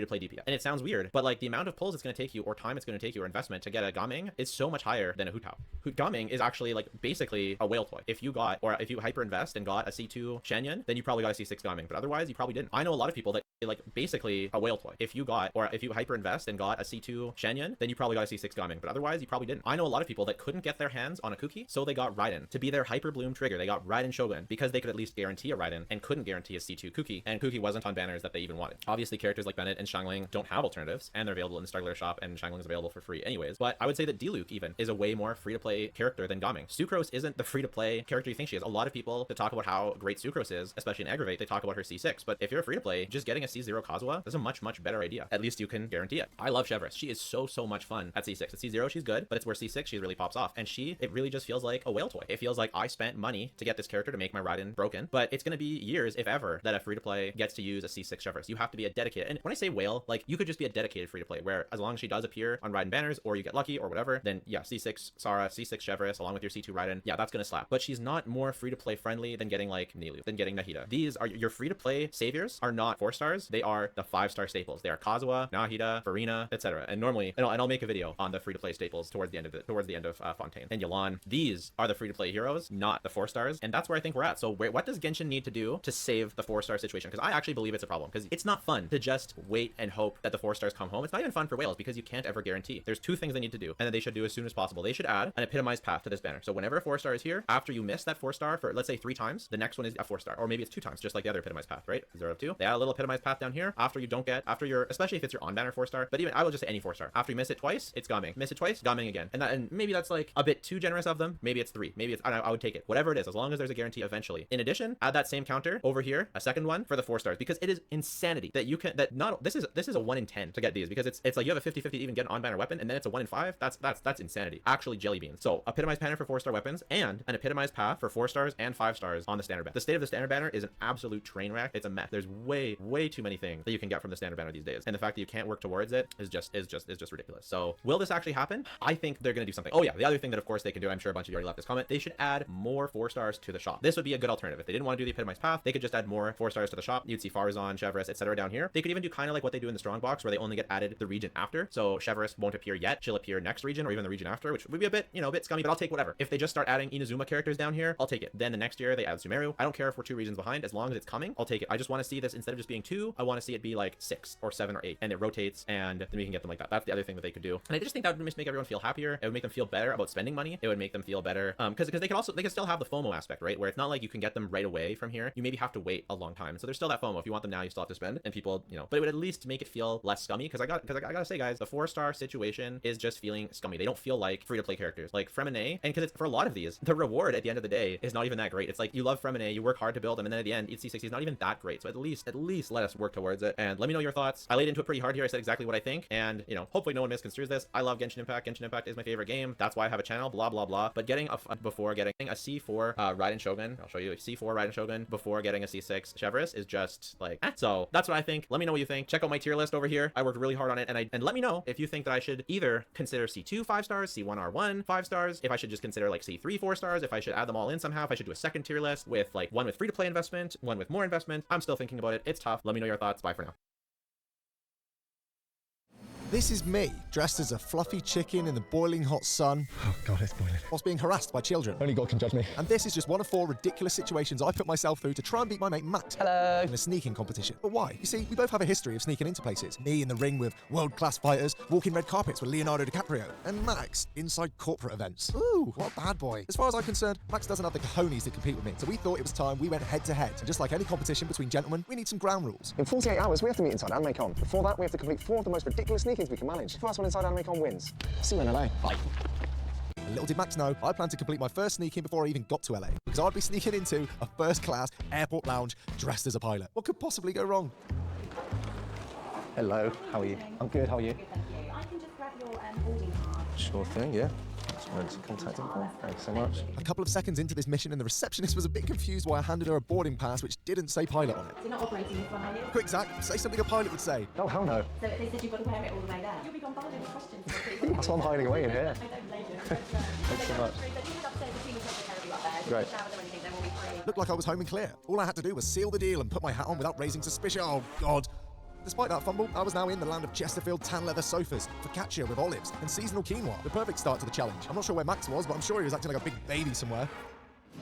free-to-play DPS. And it sounds weird, but like the amount of pulls it's going to take you or time it's going to take you or investment to get a Gaming is so much higher than a Hu Tao. Gaming is actually like basically a whale toy. If you hyper invest and got a C2 Shanyan, then you probably got a C6 Gaming, but otherwise you probably didn't. I know a lot of people that like basically a whale toy. If you hyper invest and got a C2 Shanyan, then you probably got a C6 Gaming, but otherwise you probably didn't. I know a lot of people that couldn't get their hands on a Kuki, so they got Raiden to be their hyper bloom trigger. They got Raiden Shogun because they could at least guarantee a Raiden and couldn't guarantee a C2 Kuki, and Kuki wasn't on banners that they even wanted. Obviously characters like Bennett and Xiangling don't have alternatives, and they're available in the Stargler shop, and Xiangling's is available for free anyways. But I would say that Diluc even is a way more free-to-play character than Gaming. Sucrose isn't the free-to-play character you think she is. A lot of people that talk about how great Sucrose is, especially in Aggravate, they talk about her C6, but if you're free-to-play, just getting a C0 Kazuha is a much better idea. At least you can guarantee it. I love Chevres. She is so much fun at C6. At C0 she's good, but it's where C6 she really pops off, and it really just feels like a whale toy. It feels like I spent money to get this character to make my Raiden broken, but it's going to be years, if ever, that a free-to-play gets to use a C6 Chevres. You have to be a dedicated, and when I say whale, like you could just be a dedicated free-to-play, where as long as she does appear on Raiden banners, or you get lucky or whatever, then yeah, C6 Sara, C6 Chevres along with your C2 Raiden, yeah, that's gonna slap. But she's not more free-to-play friendly than getting like Nilu, than getting Nahida. These are your free-to-play saviors, are not 4-stars, they are the 5-star staples. They are Kazuha, Nahida, Furina, etc. And normally, and I'll make a video on the free-to-play staples towards the end of Fontaine and Yelan. These are the free-to-play heroes, not the 4-stars, and that's where I think we're at. So what does Genshin need to do to save the 4-star situation? Because I actually believe it's a problem, because it's not fun to just wait and hope that the 4-stars come home. It's not even fun for whales because you can't ever guarantee. There's 2 things they need to do, and that they should do as soon as possible. They should add an epitomized path to this banner. So whenever a 4-star is here, after you miss that 4-star for let's say 3 times, the next one is a 4-star, or maybe it's 2 times, just like the other epitomized path, right? 0 to 2. They add a little epitomized path down here after you don't get, especially if it's your on banner 4-star, but even I will just say any 4-star. After you miss it twice, it's Gaming. Miss it twice, Gaming again. And maybe that's like a bit too generous of them. Maybe it's 3. Maybe it's, I would take it. Whatever it is, as long as there's a guarantee eventually. In addition, add that same counter over here, a second one for the 4-stars, because it is insanity that you can, this is a 1 in 10 to get these, because it's like you have a 50-50 to even get an on banner weapon, and then it's a 1 in 5. That's insanity. Actually jelly beans. So epitomized banner for 4-star weapons and an epitomized path for 4-stars and 5-stars on the standard banner. The state of the standard banner is an absolute train wreck. It's a mess. There's way too many things that you can get from the standard banner these days, and the fact that you can't work towards it is just ridiculous. So will this actually happen? I think they're gonna do something. Oh yeah, the other thing that of course they can do, I'm sure a bunch of you already left this comment, they should add more 4-stars to the shop. This would be a good alternative. If they didn't want to do the epitomized path, they could just add more 4-stars to the shop. You'd see Farazan, Chevres, etc. down here. They could even do kind of like what they do in the strong box, where they only get added the region after. So Chevres won't appear yet. She'll appear next region or even the region after, which would be a bit scummy, but I'll take whatever. If they just start adding Inazuma characters down here, I'll take it. Then the next year they add Sumeru. I don't care if we're 2 regions behind, as long as it's coming, I'll take it. I just want to see this, instead of just being 2, I want to see it be like 6 or 7 or 8, and it rotates, and then we can get them like that. That's the other thing that they could do. And I just think that would make everyone feel happier. It would make them feel better about spending money. It would make them feel better, because they can still have the FOMO aspect, right? Where it's not like you can get them right away from here. You maybe have to wait a long time. So there's still that FOMO. If you want them now, you still have to spend, and people, but it would at least make it feel less scummy, because I gotta say, guys, the 4-star situation is just feeling scummy. They don't feel like free-to-play characters like Fremine, and because it's, for a lot of these, the reward at the end of the day is not even that great. It's like you love Fremine, you work hard to build them, and then at the end, each C6 is not even that great. So at least let us work towards it, and let me know your thoughts. I laid into it pretty hard here. I said exactly what I think, and hopefully no one misconstrues this. I love Genshin Impact. Genshin Impact is my favorite game. That's why I have a channel, blah blah blah. But before getting a C4 Raiden Shogun, I'll show you a C4 Raiden Shogun before getting a C6 Chevres is just like, so that's what I think. Let me know what you think. Check out my tier list over here. I worked really hard on it, and let me know if you think that I should either consider C2 5-stars, C1 R1 5-stars, if I should just consider like C3 4-stars, if I should add them all in somehow, if I should do a second tier list with like one with free-to-play investment, one with more investment. I'm still thinking about it. It's tough. Let me know your thoughts. Bye for now. This is me, dressed as a fluffy chicken in the boiling hot sun. Oh God, it's boiling. Whilst being harassed by children. Only God can judge me. And this is just one of 4 ridiculous situations I put myself through to try and beat my mate Max. Hello. In a sneaking competition. But why? You see, we both have a history of sneaking into places. Me in the ring with world-class fighters, walking red carpets with Leonardo DiCaprio, and Max inside corporate events. Ooh, what a bad boy. As far as I'm concerned, Max doesn't have the cojones to compete with me, so we thought it was time we went head-to-head. And just like any competition between gentlemen, we need some ground rules. In 48 hours, we have to meet inside AnimeCon. Before that, we have to complete 4 of the most ridiculous sneakings we can manage. The first one inside AnimeCon wins. See you in LA. Bye. Little did Max know, I planned to complete my first sneak-in before I even got to LA, because I'd be sneaking into a first-class airport lounge dressed as a pilot. What could possibly go wrong? Hello, how are you? I'm good, how are you? Good, thank you. I can just grab your boarding card. Sure thing, yeah. Just wanted to contact info. Thanks so much. A couple of seconds into this mission, and the receptionist was a bit confused why I handed her a boarding pass which didn't say pilot on it. So you're not operating this one, are you? Quick, Zach, say something a pilot would say. Oh, hell no. So they said you've got to wear it all the way there. You'll be bombarded with questions. That's why I'm hiding away in here. I don't blame you. Thanks so much. Great. Looked like I was home and clear. All I had to do was seal the deal and put my hat on without raising suspicion. Oh, God. Despite that fumble, I was now in the land of Chesterfield tan leather sofas, focaccia with olives, and seasonal quinoa. The perfect start to the challenge. I'm not sure where Max was, but I'm sure he was acting like a big baby somewhere.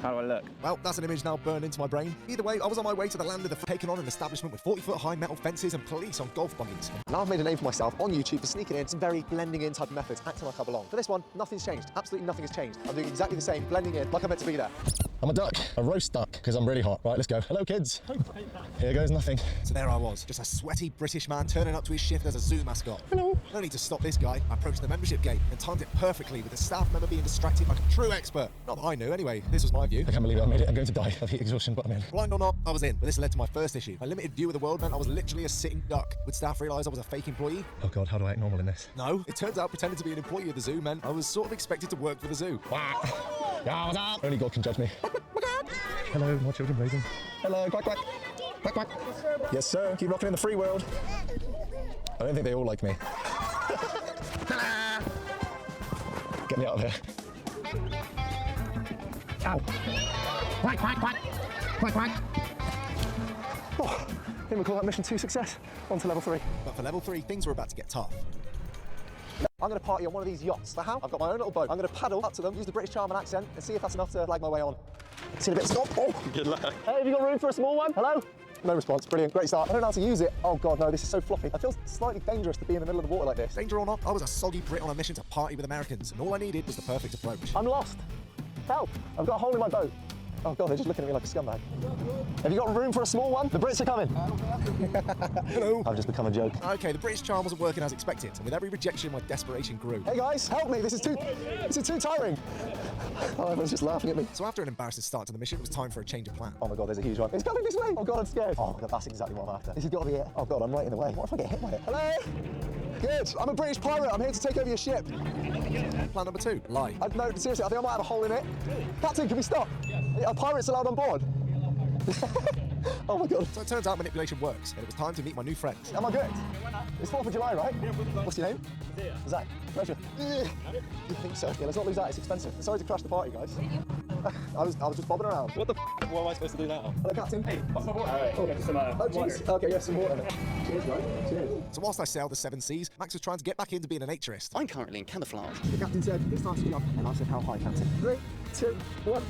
How do I look? Well, that's an image now burned into my brain. Either way, I was on my way to the land of the taking on an establishment with 40-foot high metal fences and police on golf buggies. Now I've made a name for myself on YouTube for sneaking in some very blending in type of methods, acting like I belong. For this one, nothing's changed. Absolutely nothing has changed. I'm doing exactly the same, blending in like I'm meant to be there. I'm a duck, a roast duck, because I'm really hot. Right, let's go. Hello, kids. Here goes nothing. So there I was, just a sweaty British man turning up to his shift as a zoo mascot. Hello. No need to stop this guy. I approached the membership gate and timed it perfectly with the staff member being distracted like a true expert. Not that I knew anyway, this was my view. I can't believe I made it. I'm going to die of heat exhaustion, but I'm in. Blind or not, I was in, but this led to my first issue. My limited view of the world meant I was literally a sitting duck. Would staff realise I was a fake employee? Oh God, how do I act normal in this? No, it turns out pretending to be an employee of the zoo meant I was sort of expected to work for the zoo. Yeah, what's up? Only God can judge me. Hello, more children raising. Hello, quack, quack. Quack, quack. Yes, sir. Keep rocking in the free world. I don't think they all like me. Get me out of here. Ow. Quack, quack, quack. Quack, quack. Oh, I think we call that mission 2 success. On to level 3. But for level 3, things were about to get tough. I'm going to party on one of these yachts. For how? I've got my own little boat. I'm going to paddle up to them, use the British charm and accent, and see if that's enough to flag my way on. See a bit. Stop. Oh. Good luck. Hey, have you got room for a small one? Hello? No response. Brilliant. Great start. I don't know how to use it. Oh God, no, this is so floppy. I feel slightly dangerous to be in the middle of the water like this. Danger or not, I was a soggy Brit on a mission to party with Americans, and all I needed was the perfect approach. I'm lost. Help. I've got a hole in my boat. Oh God, they're just looking at me like a scumbag. Have you got room for a small one? The Brits are coming. Hello. I've just become a joke. Okay, the British charm wasn't working as expected, and with every rejection, my desperation grew. Hey guys, help me. This is too tiring. Oh, everyone's just laughing at me. So after an embarrassing start to the mission, it was time for a change of plan. Oh my God, there's a huge one. It's coming this way. Oh God, I'm scared. Oh God, that's exactly what I'm after. This has got to be it. Oh God, I'm right in the way. What if I get hit by it? Hello? Good. I'm a British pirate. I'm here to take over your ship. Plan number 2, lie. No, seriously, I think I might have a hole in it. Captain, can we stop? Are pirates allowed on board? Oh my God. So it turns out manipulation works, and it was time to meet my new friend. Am I correct? It's 4th of July, right? What's your name? Zach. Pleasure. You think so? Yeah, let's not lose that. It's expensive. Sorry to crash the party, guys. I was just bobbing around. What the f? What am I supposed to do now? Hello, Captain. Hey, what's my water? All right, get some oh, jeez. Okay, yeah, some water. Cheers, guys. Cheers. So whilst I sailed the 7 seas, Max was trying to get back into being a naturist. I'm currently in camouflage. The captain said, it's time to jump. And I said, how high, Captain? 3, 2, 1.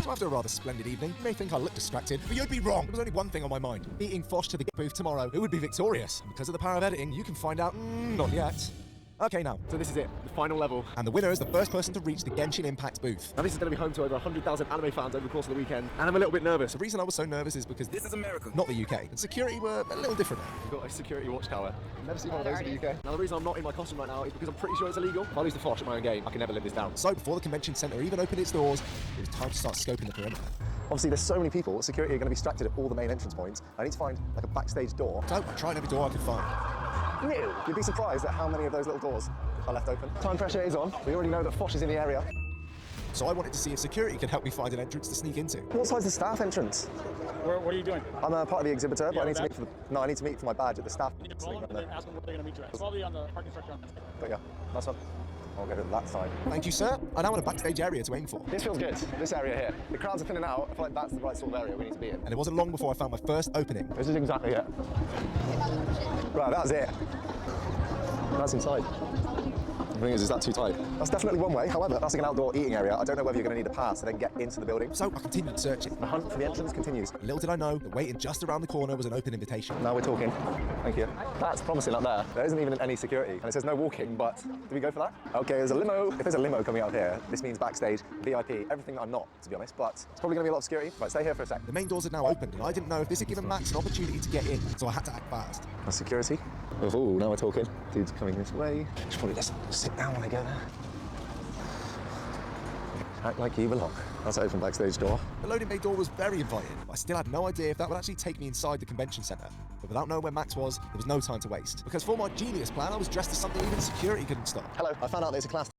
So after a rather splendid evening, you may think I looked distracted, but you'd be wrong. There was only one thing on my mind. Beating Fosh to the booth tomorrow. Who would be victorious? And because of the power of editing, you can find out, not yet. Okay, now. So this is it, the final level. And the winner is the first person to reach the Genshin Impact booth. Now this is going to be home to over 100,000 anime fans over the course of the weekend. And I'm a little bit nervous. The reason I was so nervous is because This is America. not the UK. And security were a little different. We've got a security watchtower. Never seen one of those in the UK. Now the reason I'm not in my costume right now is because I'm pretty sure it's illegal. If I lose the Fosh at my own game, I can never live this down. So before the convention centre even opened its doors, it was time to start scoping the perimeter. Obviously there's so many people, security are going to be distracted at all the main entrance points. I need to find like a backstage door. So I tried every door I could find. You'd be surprised at how many of those little doors are left open. Time pressure is on. We already know that Fosh is in the area. So I wanted to see if security could help me find an entrance to sneak into. What side's the staff entrance? What are you doing? I'm a part of the exhibitor, but I need to badge? meet for the... No, I need to meet for my badge at the staff. You need to call them and then ask them where they're going to meet you at. Probably on the parking structure on this side. But yeah, nice one. I'll go to that side. Thank you, sir. I now want a backstage area to aim for. This feels good, this area here. The crowds are thinning out. I feel like that's the right sort of area we need to be in. And it wasn't long before I found my first opening. This is exactly it. Right, that's it. That's inside. The thing is that too tight? That's definitely one way. However, that's like an outdoor eating area. I don't know whether you're going to need a pass to then get into the building. So I continued searching. The hunt for the entrance continues. Little did I know that waiting just around the corner was an open invitation. Now we're talking. Thank you. That's promising up there. There isn't even any security, and it says no walking, but do we go for that? Okay, there's a limo. If there's a limo coming out here, this means backstage, VIP, everything that I'm not, to be honest, but it's probably going to be a lot of security. Right, stay here for a sec. The main doors had now opened, and I didn't know if this had given Max an opportunity to get in, so I had to act fast. That's security. Oh, now we're talking. Dude's coming this way. Should probably just sit down when I go there. Act like you belong. That's an open backstage door. The loading bay door was very inviting, but I still had no idea if that would actually take me inside the convention centre. But without knowing where Max was, there was no time to waste. Because for my genius plan, I was dressed as something even security couldn't stop. Hello, I found out there's a class